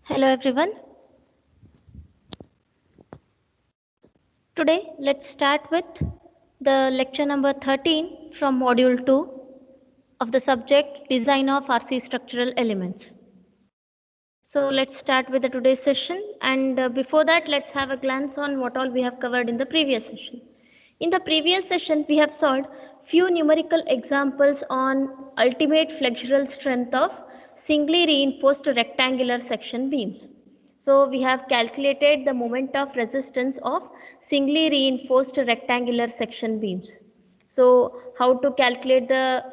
Hello everyone. Today let's start with the lecture number 13 from module 2 of the subject Design of RC Structural Elements. So let's start with the today's session, and before that let's have a glance on what all we have covered in the previous session. In the previous session we have solved few numerical examples on ultimate flexural strength of singly reinforced rectangular section beams. So we have calculated the moment of resistance of singly reinforced rectangular section beams. So how to calculate the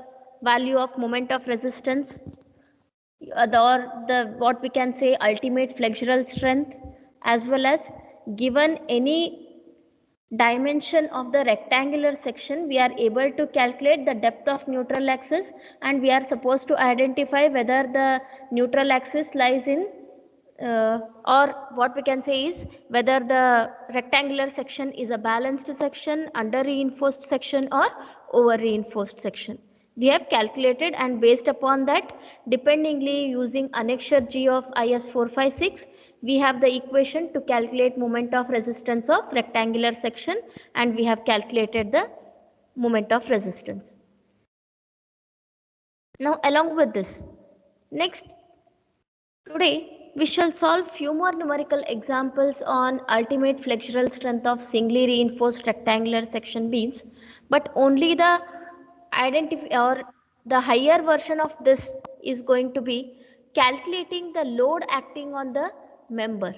value of moment of resistance, or the what we can say ultimate flexural strength, as well as given any dimension of the rectangular section we are able to calculate the depth of neutral axis, and we are supposed to identify whether the neutral axis lies in or what we can say is whether the rectangular section is a balanced section, under reinforced section, or over reinforced section. We have calculated, and based upon that, dependingly using annexure G of IS 456, we have the equation to calculate moment of resistance of rectangular section, and we have calculated the moment of resistance. Now along with this, next, today we shall solve few more numerical examples on ultimate flexural strength of singly reinforced rectangular section beams, but only the or the higher version of this is going to be calculating the load acting on the member.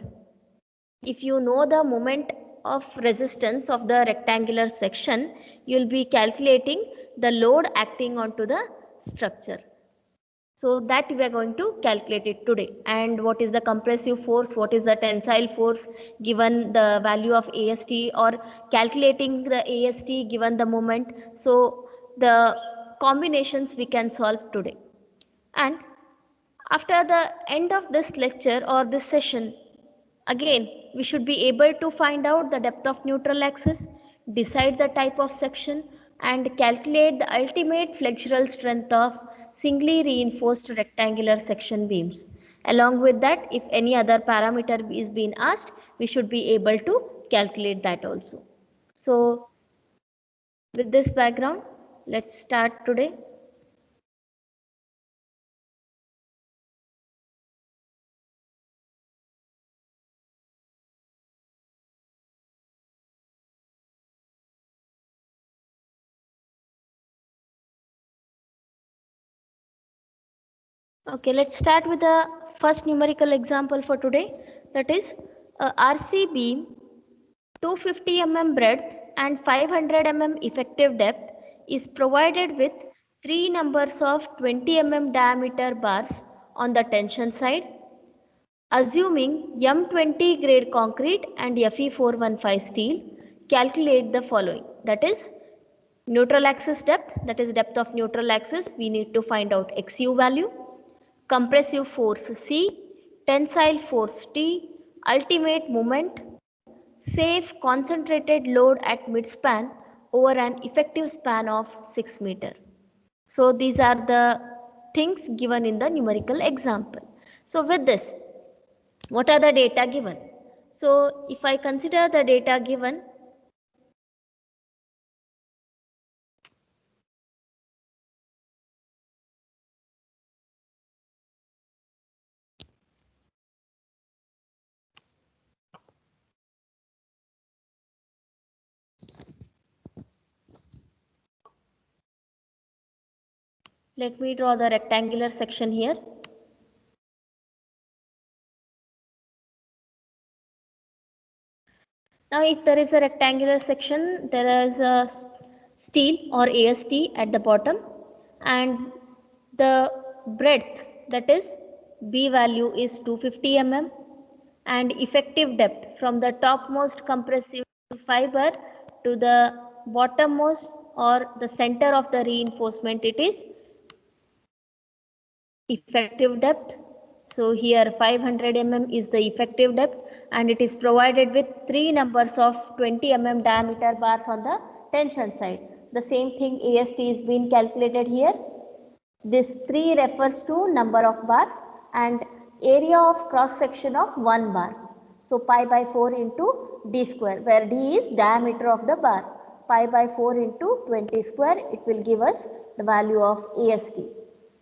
If you know the moment of resistance of the rectangular section, you will be calculating the load acting onto the structure. So that we are going to calculate it today. And what is the compressive force, what is the tensile force given the value of AST, or calculating the AST given the moment. So the combinations we can solve today. And after the end of this lecture or this session, again we should be able to find out the depth of neutral axis, decide the type of section, and calculate the ultimate flexural strength of singly reinforced rectangular section beams. Along with that, if any other parameter is being asked, we should be able to calculate that also. So with this background, let's start today. Okay, let's start with the first numerical example for today, that is a RC beam 250 mm breadth and 500 mm effective depth is provided with three numbers of 20 mm diameter bars on the tension side. Assuming M20 grade concrete and Fe415 steel, calculate the following, that is neutral axis depth, that is depth of neutral axis, we need to find out XU value, compressive force C, tensile force T, ultimate moment, safe concentrated load at midspan over an effective span of 6 meter. So these are the things given in the numerical example. So with this, what are the data given? So if I consider the data given, let me draw the rectangular section here. Now if there is a rectangular section, there is a steel or AST at the bottom, and the breadth, that is B value, is 250 mm, and effective depth from the topmost compressive fiber to the bottommost or the center of the reinforcement, it is effective depth. So here 500 mm is the effective depth, and it is provided with three numbers of 20 mm diameter bars on the tension side. The same thing AST is being calculated here. This 3 refers to number of bars, and area of cross section of one bar. So pi by 4 into d square, where d is diameter of the bar. Pi by 4 into 20 square, it will give us the value of AST.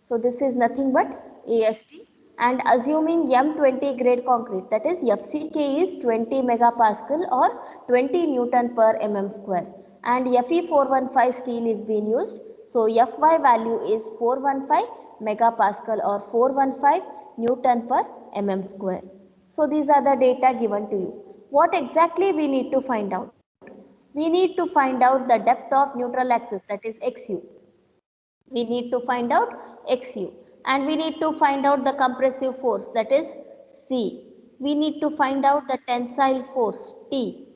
So this is nothing but AST, and assuming M20 grade concrete, that is FCK is 20 megapascal or 20 Newton per mm square, and Fe415 steel is being used. So Fy value is 415 megapascal or 415 Newton per mm square. So these are the data given to you. What exactly we need to find out? We need to find out the depth of neutral axis, that is XU. We need to find out XU, and we need to find out the compressive force, that is C. We need to find out the tensile force T,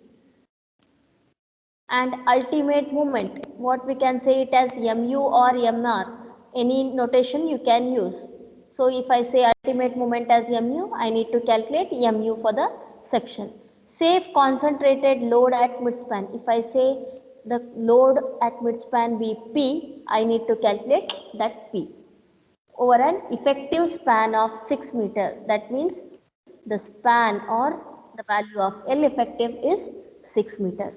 and ultimate moment, what we can say it as mu or mr, any notation you can use. So if I say ultimate moment as mu, I need to calculate mu for the section. Safe concentrated load at midspan, if I say the load at midspan be P, I need to calculate that P over an effective span of 6 meter. That means the span or the value of L effective is 6 meter.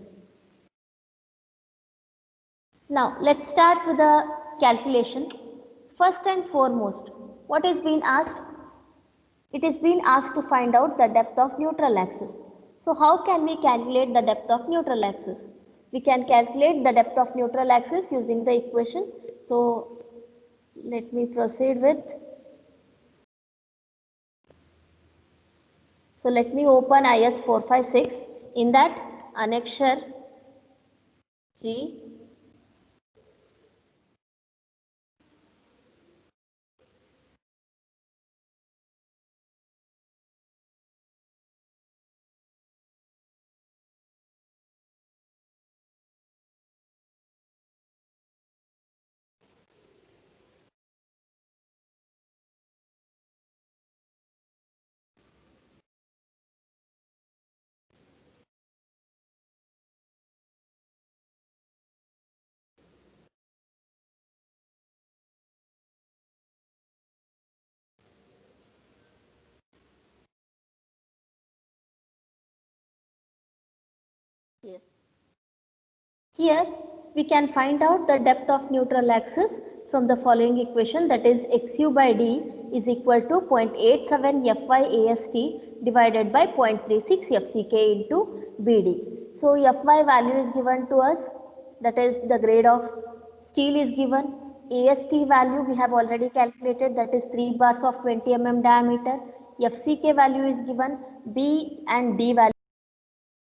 Now let's start with the calculation. First and foremost, what is being asked? It is being asked to find out the depth of neutral axis. So how can we calculate the depth of neutral axis? We can calculate the depth of neutral axis using the equation. So let me proceed with. So let me open IS 456. In that annexure G, yes. Here we can find out the depth of neutral axis from the following equation, that is XU by D is equal to 0.87 Fy AST divided by 0.36 FCK into BD. So Fy value is given to us, that is the grade of steel is given. AST value we have already calculated, that is 3 bars of 20 mm diameter. FCK value is given, B and D value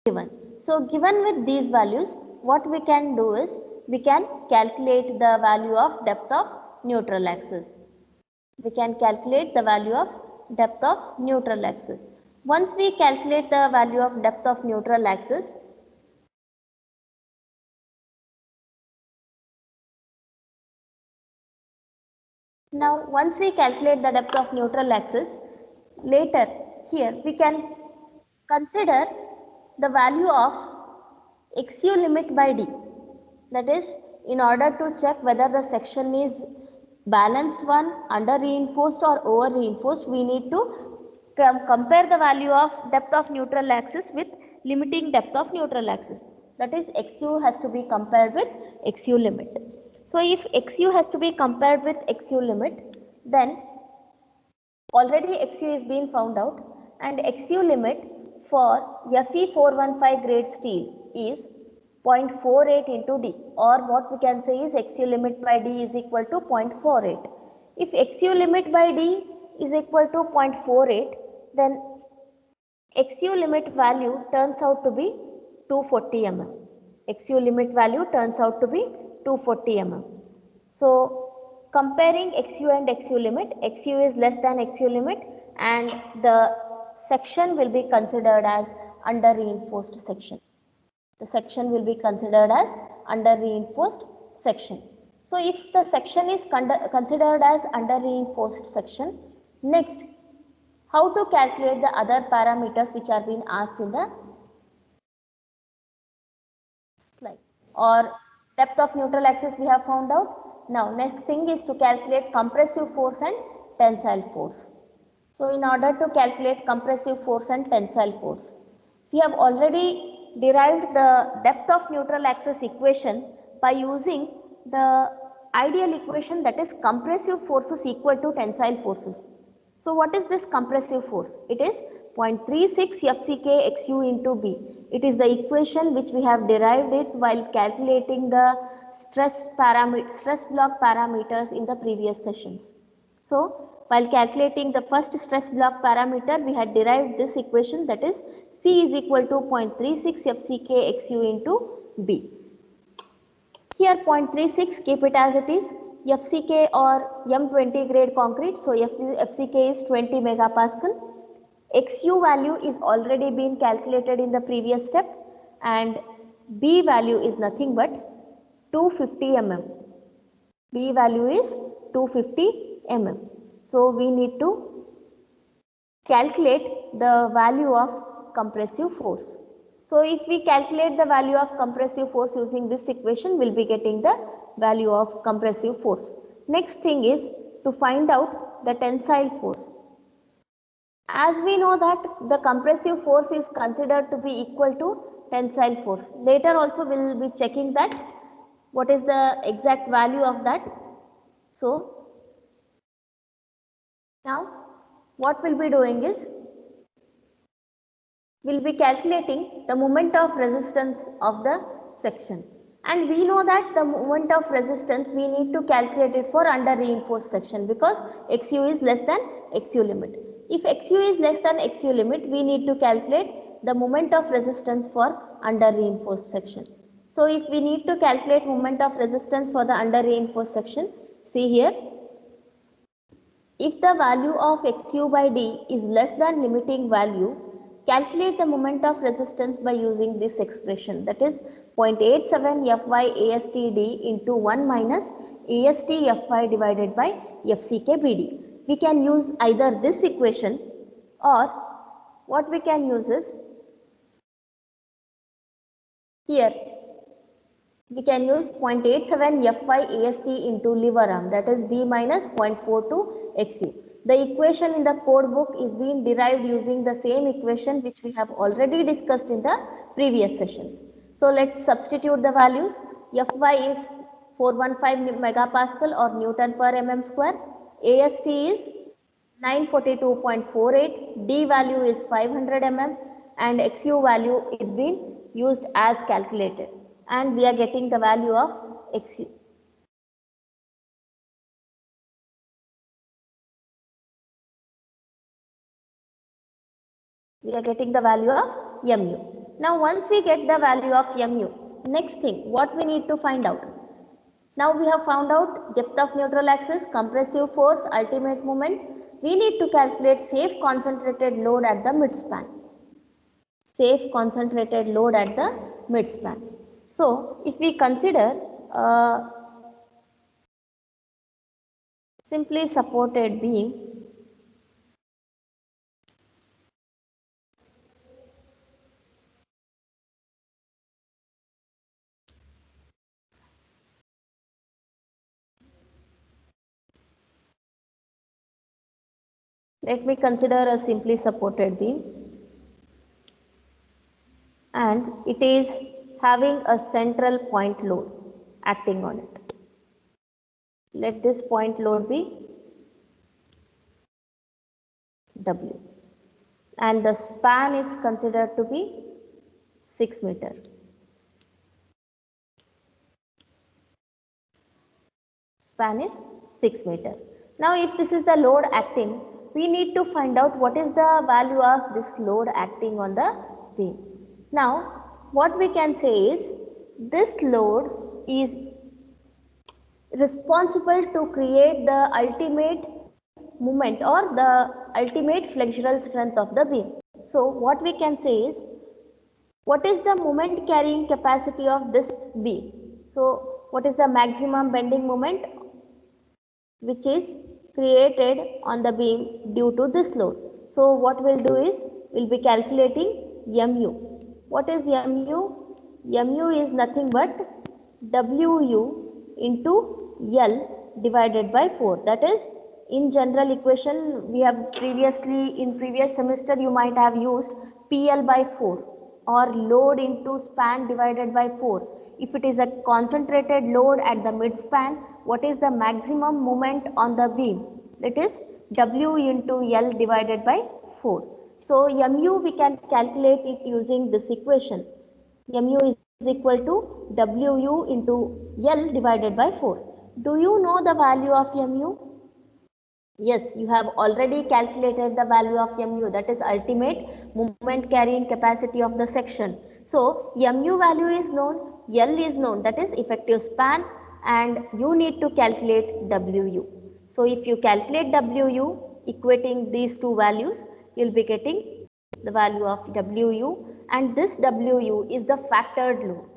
given. So given with these values, what we can do is we can calculate the value of depth of neutral axis. We can calculate the value of depth of neutral axis. Once we calculate the value of depth of neutral axis, now once we calculate the depth of neutral axis, later here we can consider the value of XU limit by D. That is, in order to check whether the section is balanced one, under reinforced or over reinforced, we need to compare the value of depth of neutral axis with limiting depth of neutral axis. That is, XU has to be compared with XU limit. So if XU has to be compared with XU limit, then already XU is being found out, and XU limit for Fe415 grade steel is 0.48 into D, or what we can say is XU limit by D is equal to 0.48. If XU limit by D is equal to 0.48, then XU limit value turns out to be 240 mm. XU limit value turns out to be 240 mm. So comparing XU and XU limit, XU is less than XU limit, and the section will be considered as under reinforced section. The section will be considered as under reinforced section. So if the section is considered as under reinforced section, next, how to calculate the other parameters which are being asked in the slide? Or depth of neutral axis we have found out. Now next thing is to calculate compressive force and tensile force. So in order to calculate compressive force and tensile force, we have already derived the depth of neutral axis equation by using the ideal equation, that is compressive forces equal to tensile forces. So what is this compressive force? It is 0.36 FCK XU into B. It is the equation which we have derived it while calculating the stress block parameters in the previous sessions. So while calculating the first stress block parameter, we had derived this equation, that is C is equal to 0.36 FCK XU into B. Here 0.36, keep it as it is. FCK or M20 grade concrete, so FCK is 20 megapascal. XU value is already been calculated in the previous step, and B value is nothing but 250 mm. B value is 250 mm. So we need to calculate the value of compressive force. So if we calculate the value of compressive force using this equation, we will be getting the value of compressive force. Next thing is to find out the tensile force. As we know that the compressive force is considered to be equal to tensile force. Later also we will be checking that what is the exact value of that. So now what we will be doing is, we will be calculating the moment of resistance of the section, and we know that the moment of resistance we need to calculate it for under reinforced section, because XU is less than XU limit. If XU is less than XU limit, we need to calculate the moment of resistance for under reinforced section. So if we need to calculate moment of resistance for the under reinforced section, see here, if the value of XU by D is less than limiting value, calculate the moment of resistance by using this expression, that is 0.87 Fy ASTD into 1 minus AST Fy divided by FCK BD. We can use either this equation, or what we can use is, here we can use 0.87 Fy AST into lever arm, that is D minus 0.42 XU. The equation in the code book is being derived using the same equation which we have already discussed in the previous sessions. So let's substitute the values. Fy is 415 megapascal or Newton per mm square. AST is 942.48, D value is 500 mm, and XU value is being used as calculated, and we are getting the value of XU. We are getting the value of MU. Now once we get the value of MU, next thing what we need to find out. Now we have found out depth of neutral axis, compressive force, ultimate moment. We need to calculate safe concentrated load at the midspan. Safe concentrated load at the midspan. So if we consider simply supported beam, let me consider a simply supported beam, and it is having a central point load acting on it. Let this point load be W, and the span is considered to be 6 meter. Span is 6 meter. Now if this is the load acting, we need to find out what is the value of this load acting on the beam. Now what we can say is, this load is responsible to create the ultimate moment or the ultimate flexural strength of the beam. So what we can say is, what is the moment carrying capacity of this beam? So what is the maximum bending moment which is created on the beam due to this load? So what we'll do is, we'll be calculating MU. What is MU? MU is nothing but WU into L divided by 4, that is in general equation, we have in previous semester you might have used PL by 4 or load into span divided by 4. If it is a concentrated load at the mid span, what is the maximum moment on the beam? That is W into L divided by 4. So mu we can calculate it using this equation. Mu is equal to Wu into L divided by 4. Do you know the value of mu? Yes, you have already calculated the value of mu, that is ultimate moment carrying capacity of the section. So mu value is known, L is known, that is effective span, and you need to calculate Wu. So if you calculate Wu equating these two values, you will be getting the value of Wu, and this Wu is the factored load.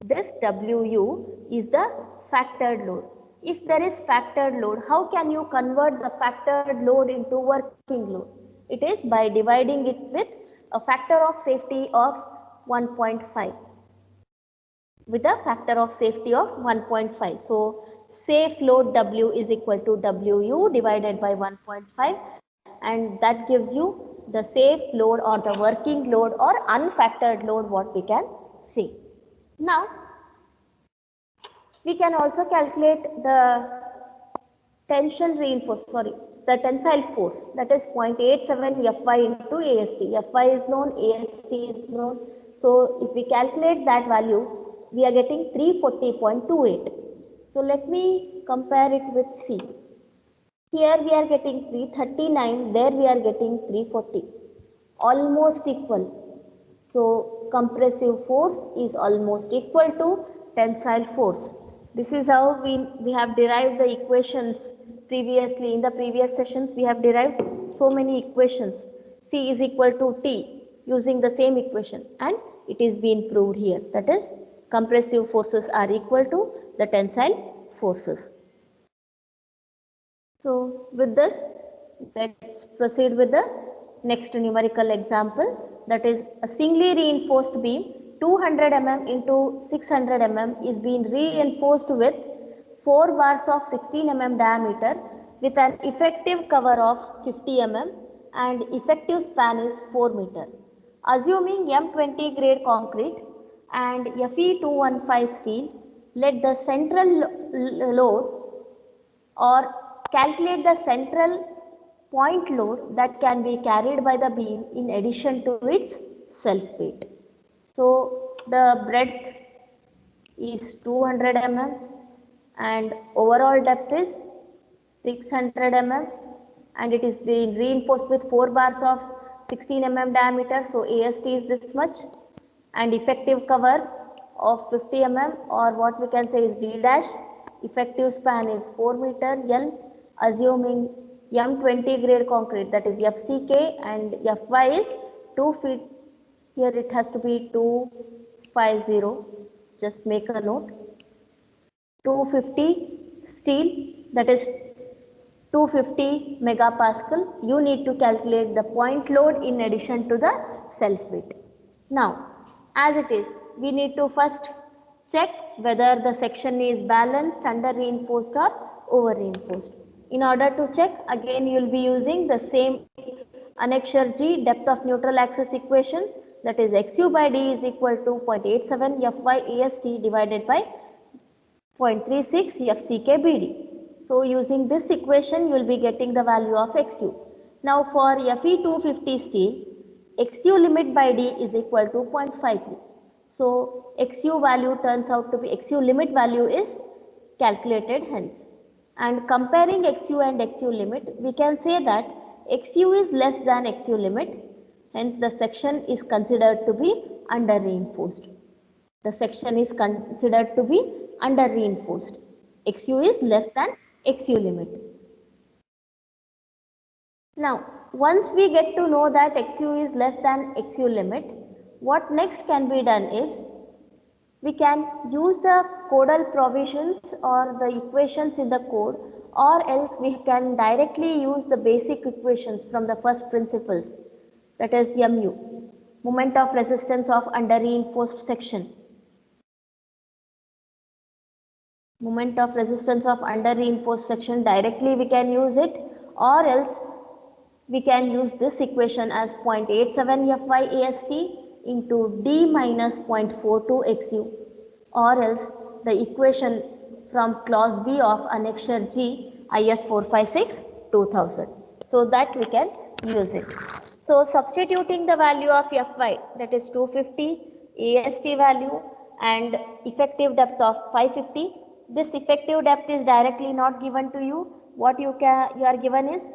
This Wu is the factored load. If there is factored load, how can you convert the factored load into working load? It is by dividing it with a factor of safety of 1.5. With a factor of safety of 1.5. So safe load W is equal to Wu divided by 1.5, and that gives you the safe load or the working load or unfactored load, what we can see. Now, we can also calculate the the tensile force, that is 0.87 Fy into AST. Fy is known, AST is known. So if we calculate that value, we are getting 340.28. So let me compare it with C. Here we are getting 339, there we are getting 340. Almost equal. So compressive force is almost equal to tensile force. This is how we have derived the equations previously. In the previous sessions, we have derived so many equations. C is equal to T using the same equation, and it is being proved here. That is, compressive forces are equal to the tensile forces. So with this, let's proceed with the next numerical example. That is, a singly reinforced beam 200 mm into 600 mm is being reinforced with 4 bars of 16 mm diameter with an effective cover of 50 mm and effective span is 4 meter. Assuming M20 grade concrete and Fe215 steel, let the central load or calculate the central point load that can be carried by the beam in addition to its self weight. So the breadth is 200 mm and overall depth is 600 mm, and it is being reinforced with 4 bars of 16 mm diameter. So AST is this much, and effective cover of 50 mm, or what we can say is D dash. Effective span is 4 meter L, assuming M20 grade concrete, that is FCK, and Fy is 2 feet. Here it has to be 250, just make a note. 250 steel, that is 250 megapascal. You need to calculate the point load in addition to the self weight. Now, as it is, we need to first check whether the section is balanced, under reinforced or over reinforced. In order to check, again you will be using the same annexure G depth of neutral axis equation, that is XU by D is equal to 0.87 Fy AST divided by 0.36 FCK BD. So using this equation, you will be getting the value of XU. Now for Fe250 steel, XU limit by D is equal to 0.53. So XU value turns out to be, XU limit value is calculated hence. And comparing XU and XU limit, we can say that XU is less than XU limit, hence the section is considered to be under reinforced. The section is considered to be under reinforced. XU is less than XU limit. Now, once we get to know that XU is less than XU limit, what next can be done is, we can use the codal provisions or the equations in the code, or else we can directly use the basic equations from the first principles, that is MU, moment of resistance of under reinforced section. Moment of resistance of under reinforced section, directly we can use it, or else we can use this equation as 0.87 Fy AST into D minus 0.42 XU, or else the equation from clause B of annexure G IS 456 2000. So that we can use it. So substituting the value of Fy, that is 250, AST value and effective depth of 550. This effective depth is directly not given to you. What you are given is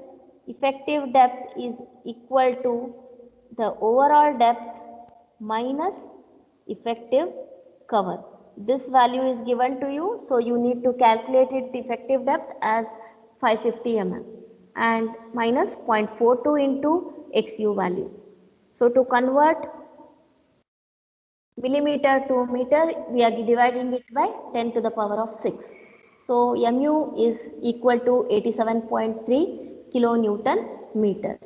effective depth is equal to the overall depth minus effective cover. This value is given to you, so you need to calculate its effective depth as 550 mm and minus 0.42 into XU value. So to convert millimeter to meter, we are dividing it by 10 to the power of 6. So mu is equal to 87.3 kilonewton meter.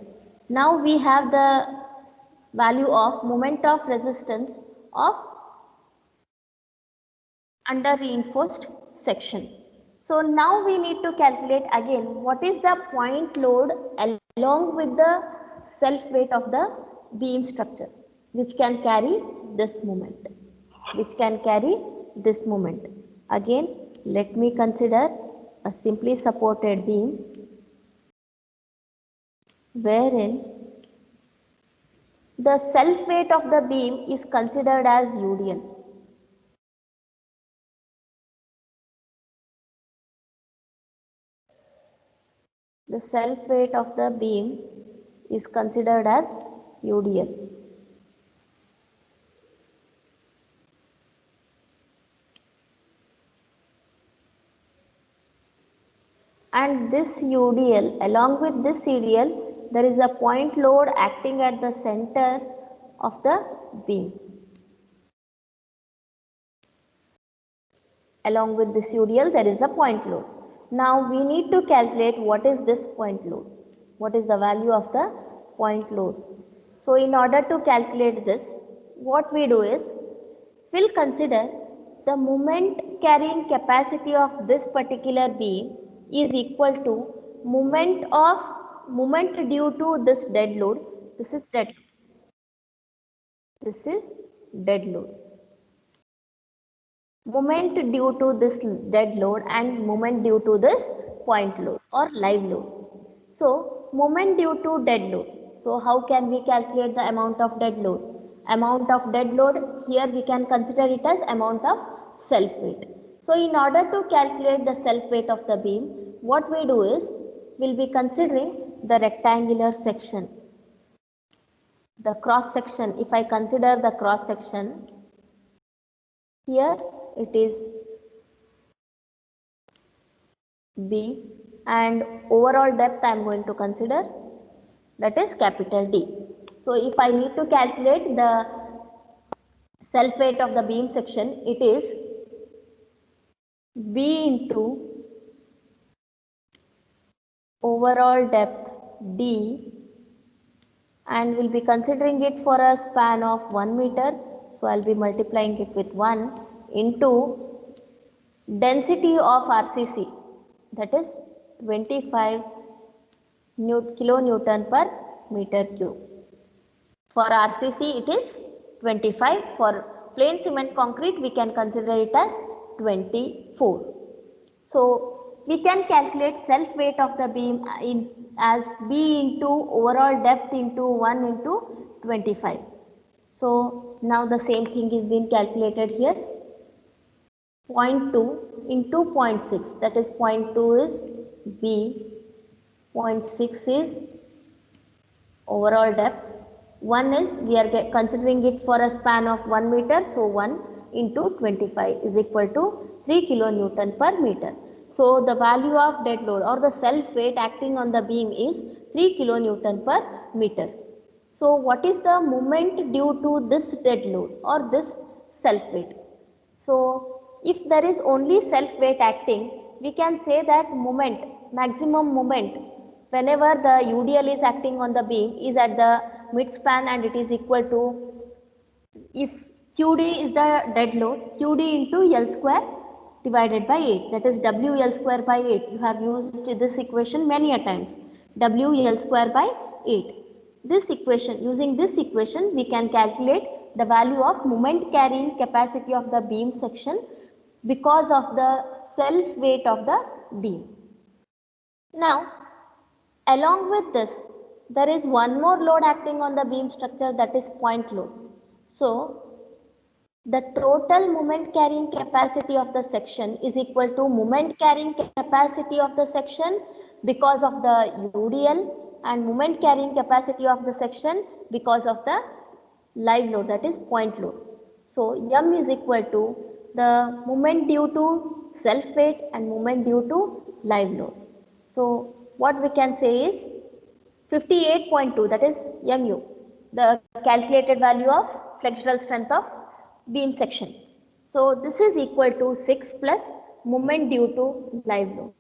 Now we have the value of moment of resistance of under reinforced section. So now we need to calculate again what is the point load along with the self weight of the beam structure which can carry this moment, Again, let me consider a simply supported beam wherein the self weight of the beam is considered as UDL. The self weight of the beam is considered as UDL. And this UDL, along with this CDL, there is a point load acting at the center of the beam. Along with this UDL, there is a point load. Now we need to calculate what is this point load. What is the value of the point load? So in order to calculate this, what we do is, we'll consider the moment carrying capacity of this particular beam is equal to moment due to this dead load. This is dead load. Moment due to this dead load and moment due to this point load or live load. So moment due to dead load. So how can we calculate the amount of dead load? Amount of dead load, here we can consider it as amount of self weight. So in order to calculate the self weight of the beam, what we do is, we'll be considering the rectangular section. The cross section, if I consider the cross section, here it is B and overall depth I am going to consider, that is capital D. So if I need to calculate the self weight of the beam section, it is B into overall depth D, and we'll be considering it for a span of 1 meter. So I'll be multiplying it with 1 into density of RCC, that is 25 kilonewton per meter cube. For RCC it is 25. For plain cement concrete we can consider it as 24. So we can calculate self weight of the beam as B into overall depth into 1 into 25. So now the same thing is being calculated here. 0.2 into 0.6, that is 0.2 is B, 0.6 is overall depth, 1 is, we are considering it for a span of 1 meter, so 1 into 25 is equal to 3 kilonewton per meter. So the value of dead load or the self weight acting on the beam is 3 kilonewton per meter. So what is the moment due to this dead load or this self weight? So if there is only self weight acting, we can say that moment, maximum moment, whenever the UDL is acting on the beam is at the mid span and it is equal to, if QD is the dead load, QD into L square divided by 8, that is WL square by 8. You have used this equation many a times. WL square by 8. This equation, using this equation, we can calculate the value of moment carrying capacity of the beam section because of the self weight of the beam. Now, along with this, there is one more load acting on the beam structure, that is point load. So, the total moment carrying capacity of the section is equal to moment carrying capacity of the section because of the UDL and moment carrying capacity of the section because of the live load, that is point load. So, M is equal to the moment due to self weight and moment due to live load. So, what we can say is 58.2, that is MU, the calculated value of flexural strength of beam section. So, this is equal to 6 plus moment due to live load.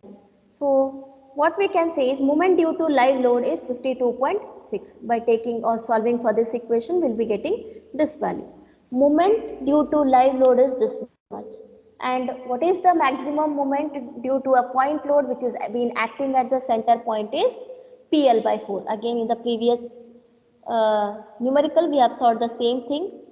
So, what we can say is moment due to live load is 52.6. By taking or solving for this equation, we will be getting this value. Moment due to live load is this much. And what is the maximum moment due to a point load which is been acting at the center point is PL by 4. Again, in the previous numerical, we have solved the same thing.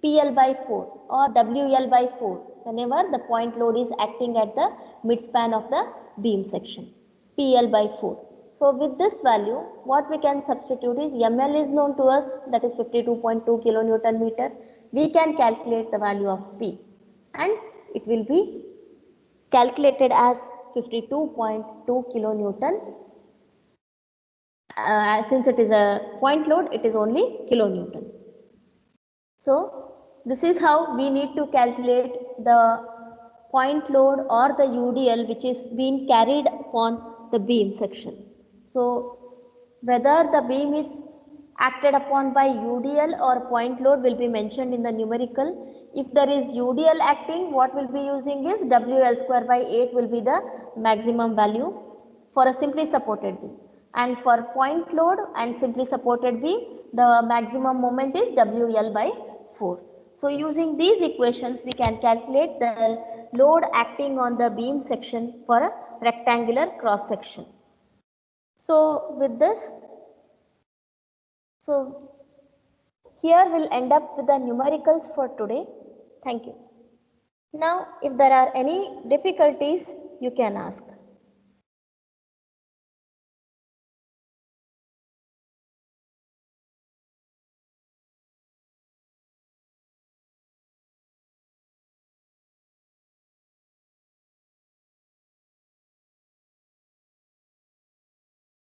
PL by 4 or WL by 4 whenever the point load is acting at the midspan of the beam section. PL by 4. So, with this value, what we can substitute is ML is known to us, that is 52.2 kilonewton meter. We can calculate the value of P and it will be calculated as 52.2 kilonewton. Since it is a point load, it is only kilonewton. So, this is how we need to calculate the point load or the UDL which is being carried upon the beam section. So, whether the beam is acted upon by UDL or point load will be mentioned in the numerical. If there is UDL acting, what we will be using is WL square by 8 will be the maximum value for a simply supported beam. And for point load and simply supported beam, the maximum moment is WL by 4. So, using these equations, we can calculate the load acting on the beam section for a rectangular cross section. So, with this, here we'll end up with the numericals for today. Thank you. Now, if there are any difficulties, you can ask.